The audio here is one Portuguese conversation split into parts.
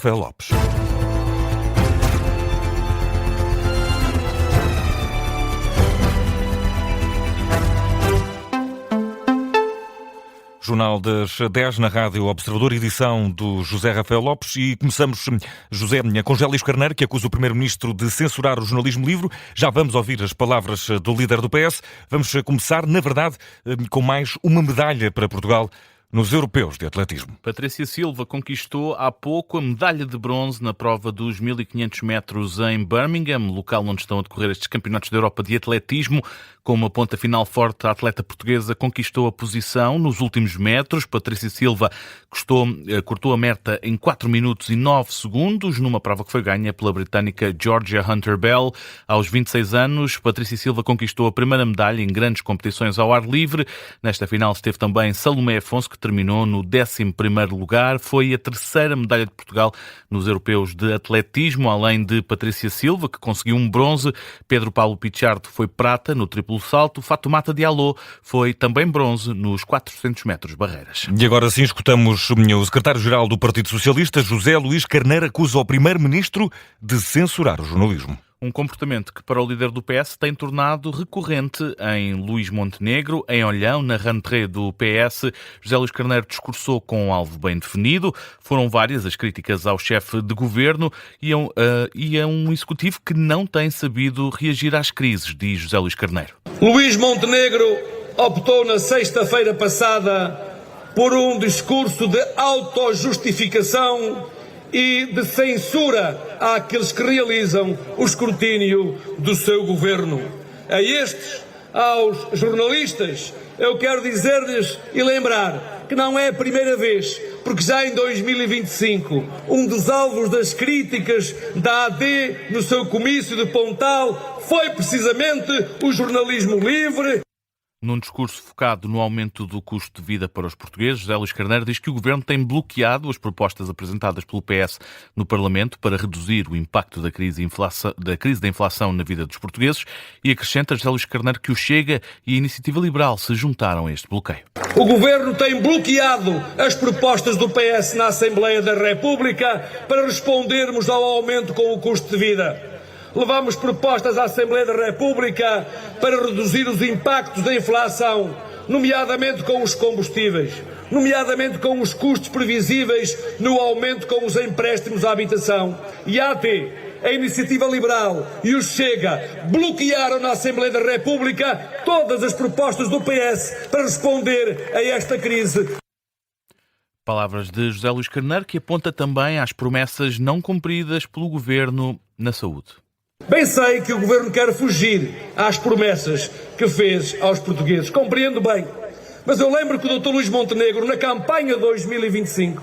Rafael Lopes. Jornal das 10 na Rádio Observador, edição do José Rafael Lopes, e começamos, José, com José Luís Carneiro, que acusa o Primeiro-Ministro de censurar o jornalismo livre. Já vamos ouvir as palavras do líder do PS. Vamos começar, na verdade, com mais uma medalha para Portugal nos europeus de atletismo. Patrícia Silva conquistou há pouco a medalha de bronze na prova dos 1500 metros em Birmingham, local onde estão a decorrer estes campeonatos da Europa de atletismo. Com uma ponta final forte, a atleta portuguesa conquistou a posição nos últimos metros. Patrícia Silva cortou a meta em 4 minutos e 9 segundos, numa prova que foi ganha pela britânica Georgia Hunter-Bell. Aos 26 anos, Patrícia Silva conquistou a primeira medalha em grandes competições ao ar livre. Nesta final esteve também Salomé Afonso, que terminou no 11º lugar. Foi a terceira medalha de Portugal nos europeus de atletismo, além de Patrícia Silva, que conseguiu um bronze. Pedro Paulo Pichardo foi prata no triplo salto. Fatoumata Diallo foi também bronze nos 400 metros barreiras. E agora sim escutamos o secretário-geral do Partido Socialista, José Luís Carneiro, acusa o Primeiro-Ministro de censurar o jornalismo. Um comportamento que para o líder do PS tem tornado recorrente em Luís Montenegro, em Olhão, na rentrée do PS. José Luís Carneiro discursou com um alvo bem definido. Foram várias as críticas ao chefe de governo e a um executivo que não tem sabido reagir às crises, diz José Luís Carneiro. Luís Montenegro optou na sexta-feira passada por um discurso de autojustificação e de censura àqueles que realizam o escrutínio do seu governo. A estes, aos jornalistas, eu quero dizer-lhes e lembrar que não é a primeira vez, porque já em 2025, um dos alvos das críticas da AD no seu comício de Pontal foi precisamente o jornalismo livre. Num discurso focado no aumento do custo de vida para os portugueses, José Luís Carneiro diz que o Governo tem bloqueado as propostas apresentadas pelo PS no Parlamento para reduzir o impacto da crise da inflação na vida dos portugueses, e acrescenta José Luís Carneiro que o Chega e a Iniciativa Liberal se juntaram a este bloqueio. O Governo tem bloqueado as propostas do PS na Assembleia da República para respondermos ao aumento com o custo de vida. Levamos propostas à Assembleia da República para reduzir os impactos da inflação, nomeadamente com os combustíveis, nomeadamente com os custos previsíveis no aumento com os empréstimos à habitação. E a AT, a Iniciativa Liberal e o Chega bloquearam na Assembleia da República todas as propostas do PS para responder a esta crise. Palavras de José Luís Carneiro, que aponta também às promessas não cumpridas pelo Governo na saúde. Bem sei que o Governo quer fugir às promessas que fez aos portugueses. Compreendo bem. Mas eu lembro que o Dr. Luís Montenegro, na campanha 2025,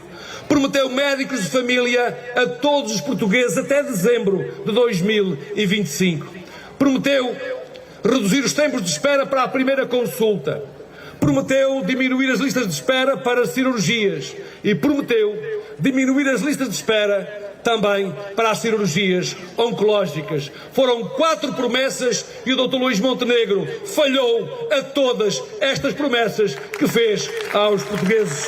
prometeu médicos de família a todos os portugueses até dezembro de 2025. Prometeu reduzir os tempos de espera para a primeira consulta. Prometeu diminuir as listas de espera para cirurgias. E prometeu diminuir as listas de espera também para as cirurgias oncológicas. Foram 4 promessas e o Dr. Luís Montenegro falhou a todas estas promessas que fez aos portugueses.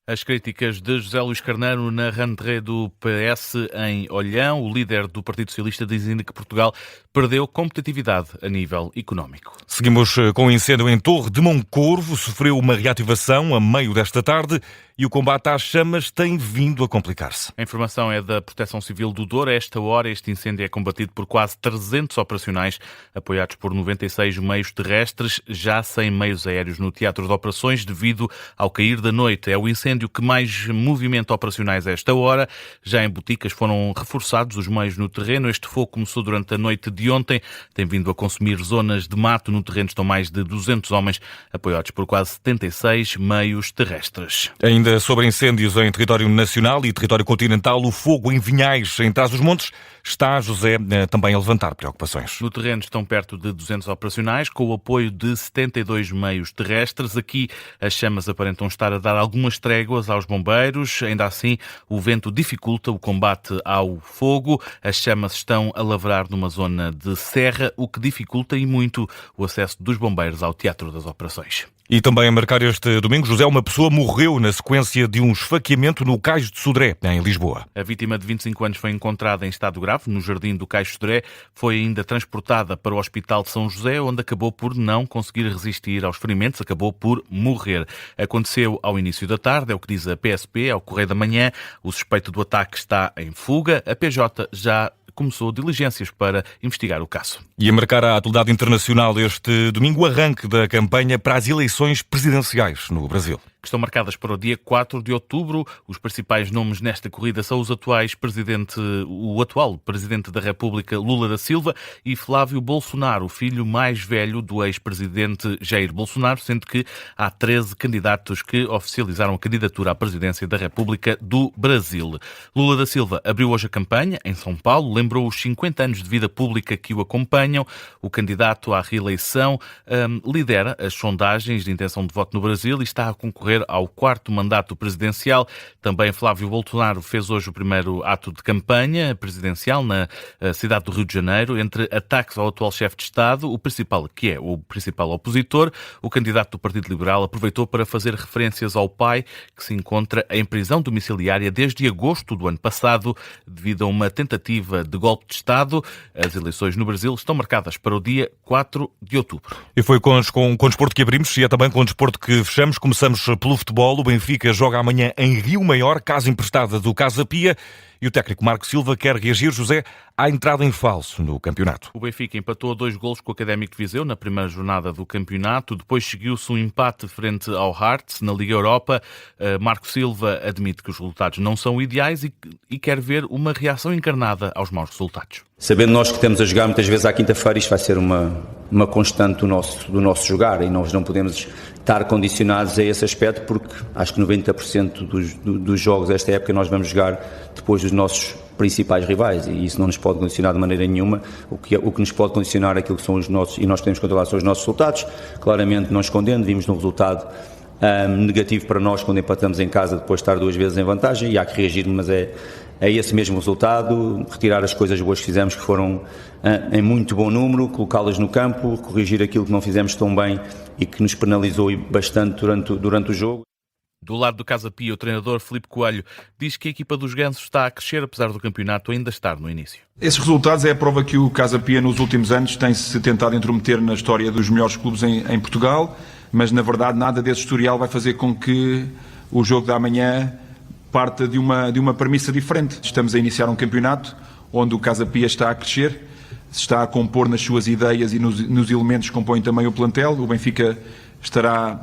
As críticas de José Luís Carneiro na rentrée do PS em Olhão. O líder do Partido Socialista diz ainda que Portugal perdeu competitividade a nível económico. Seguimos com o incêndio em Torre de Moncorvo. Sofreu uma reativação a meio desta tarde e o combate às chamas tem vindo a complicar-se. A informação é da Proteção Civil do Douro. A esta hora, este incêndio é combatido por quase 300 operacionais, apoiados por 96 meios terrestres, já sem meios aéreos no teatro de operações, devido ao cair da noite. É o incêndio que mais movimenta operacionais a esta hora. Já em Boticas foram reforçados os meios no terreno. Este fogo começou durante a noite de ontem. Tem vindo a consumir zonas de mato. No terreno estão mais de 200 homens, apoiados por quase 76 meios terrestres. Ainda sobre incêndios em território nacional e território continental, o fogo em Vinhais, em Trás-os-Montes, está, José, também a levantar preocupações. No terreno estão perto de 200 operacionais, com o apoio de 72 meios terrestres. Aqui as chamas aparentam estar a dar algumas tréguas aos bombeiros. Ainda assim, o vento dificulta o combate ao fogo. As chamas estão a lavrar numa zona de serra, o que dificulta e muito o acesso dos bombeiros ao teatro das operações. E também a marcar este domingo, José, uma pessoa morreu na sequência de um esfaqueamento no Cais de Sodré, em Lisboa. A vítima de 25 anos foi encontrada em estado grave no jardim do Cais de Sodré. Foi ainda transportada para o Hospital de São José, onde acabou por não conseguir resistir aos ferimentos, acabou por morrer. Aconteceu ao início da tarde, é o que diz a PSP, ao Correio da Manhã. O suspeito do ataque está em fuga. A PJ já começou diligências para investigar o caso. E a marcar a atualidade internacional este domingo, o arranque da campanha para as eleições presidenciais no Brasil. Que estão marcadas para o dia 4 de outubro. Os principais nomes nesta corrida são o atual Presidente da República, Lula da Silva, e Flávio Bolsonaro, o filho mais velho do ex-presidente Jair Bolsonaro, sendo que há 13 candidatos que oficializaram a candidatura à presidência da República do Brasil. Lula da Silva abriu hoje a campanha em São Paulo, lembrou os 50 anos de vida pública que o acompanham. O candidato à reeleição lidera as sondagens de intenção de voto no Brasil e está a concorrer ao 4º mandato presidencial. Também Flávio Bolsonaro fez hoje o primeiro ato de campanha presidencial na cidade do Rio de Janeiro. Entre ataques ao atual chefe de Estado, o principal opositor, o candidato do Partido Liberal, aproveitou para fazer referências ao pai, que se encontra em prisão domiciliária desde agosto do ano passado, devido a uma tentativa de golpe de Estado. As eleições no Brasil estão marcadas para o dia 4 de outubro. E foi com o desporto que abrimos e é também com o desporto que fechamos. Começamos pelo futebol. O Benfica joga amanhã em Rio Maior, casa emprestada do Casa Pia, e o técnico Marco Silva quer reagir, José, à entrada em falso no campeonato. O Benfica empatou 2 golos com o Académico de Viseu na primeira jornada do campeonato. Depois seguiu-se um empate frente ao Hearts na Liga Europa. Marco Silva admite que os resultados não são ideais e quer ver uma reação encarnada aos maus resultados. Sabendo nós que estamos a jogar muitas vezes à quinta-feira, isto vai ser uma constante do nosso jogar, e nós não podemos estar condicionados a esse aspecto, porque acho que 90% dos jogos desta época nós vamos jogar depois dos nossos principais rivais, e isso não nos pode condicionar de maneira nenhuma. O que nos pode condicionar aquilo que são os nossos, e nós podemos controlar, são os nossos resultados. Claramente, não escondendo, vimos um resultado negativo para nós quando empatamos em casa depois de estar 2 vezes em vantagem, e há que reagir, mas é esse mesmo resultado, retirar as coisas boas que fizemos, que foram em muito bom número, colocá-las no campo, corrigir aquilo que não fizemos tão bem e que nos penalizou bastante durante o jogo. Do lado do Casa Pia, o treinador Filipe Coelho diz que a equipa dos Gansos está a crescer, apesar do campeonato ainda estar no início. Esses resultados é a prova que o Casa Pia nos últimos anos tem-se tentado intrometer na história dos melhores clubes em Portugal, mas na verdade nada desse historial vai fazer com que o jogo da amanhã parta de uma premissa diferente. Estamos a iniciar um campeonato onde o Casa Pia está a crescer, se está a compor nas suas ideias e nos elementos que compõem também o plantel. O Benfica estará,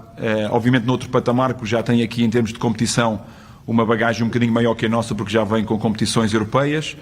obviamente, noutro patamar, porque já tem aqui, em termos de competição, uma bagagem um bocadinho maior que a nossa, porque já vem com competições europeias,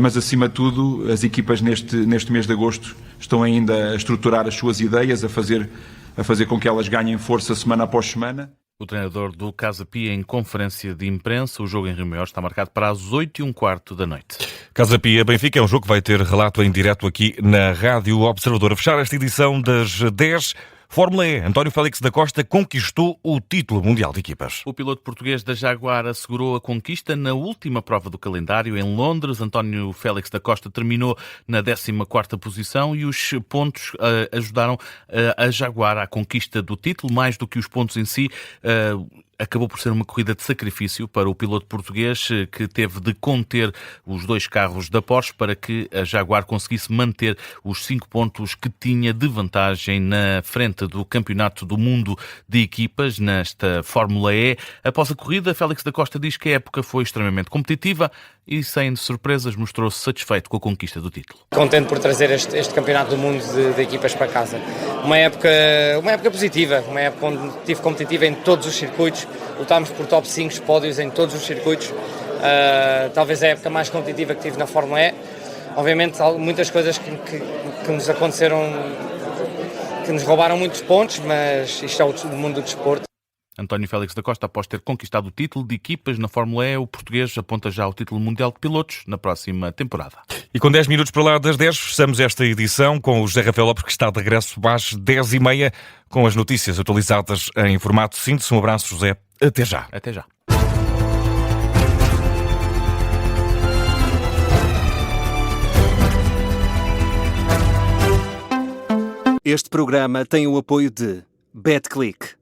mas, acima de tudo, as equipas neste mês de agosto estão ainda a estruturar as suas ideias, a fazer com que elas ganhem força semana após semana. O treinador do Casa Pia em conferência de imprensa. O jogo em Rio Maior está marcado para as 8h15 da noite. Casa Pia Benfica é um jogo que vai ter relato em direto aqui na Rádio Observador. A fechar esta edição das 10, Fórmula E. António Félix da Costa conquistou o título mundial de equipas. O piloto português da Jaguar assegurou a conquista na última prova do calendário em Londres. António Félix da Costa terminou na 14ª posição e os pontos ajudaram a Jaguar à conquista do título, mais do que os pontos em si. Acabou por ser uma corrida de sacrifício para o piloto português, que teve de conter os 2 carros da Porsche para que a Jaguar conseguisse manter os 5 pontos que tinha de vantagem na frente do Campeonato do Mundo de Equipas nesta Fórmula E. Após a corrida, Félix da Costa diz que a época foi extremamente competitiva e, sem surpresas, mostrou-se satisfeito com a conquista do título. Contente por trazer este Campeonato do Mundo de Equipas para casa. Uma época positiva, uma época onde estive competitiva em todos os circuitos, lutámos por top 5 pódios em todos os circuitos. Talvez a época mais competitiva que tive na Fórmula E. Obviamente, muitas coisas que nos aconteceram, que nos roubaram muitos pontos, mas isto é o mundo do desporto. António Félix da Costa, após ter conquistado o título de equipas na Fórmula E, o português aponta já o título mundial de pilotos na próxima temporada. E com 10 minutos para lá das 10, fechamos esta edição com o José Rafael Lopes, que está de regresso às 10h30, com as notícias atualizadas em formato síntese. Um abraço, José. Até já. Até já. Este programa tem o apoio de BetClick.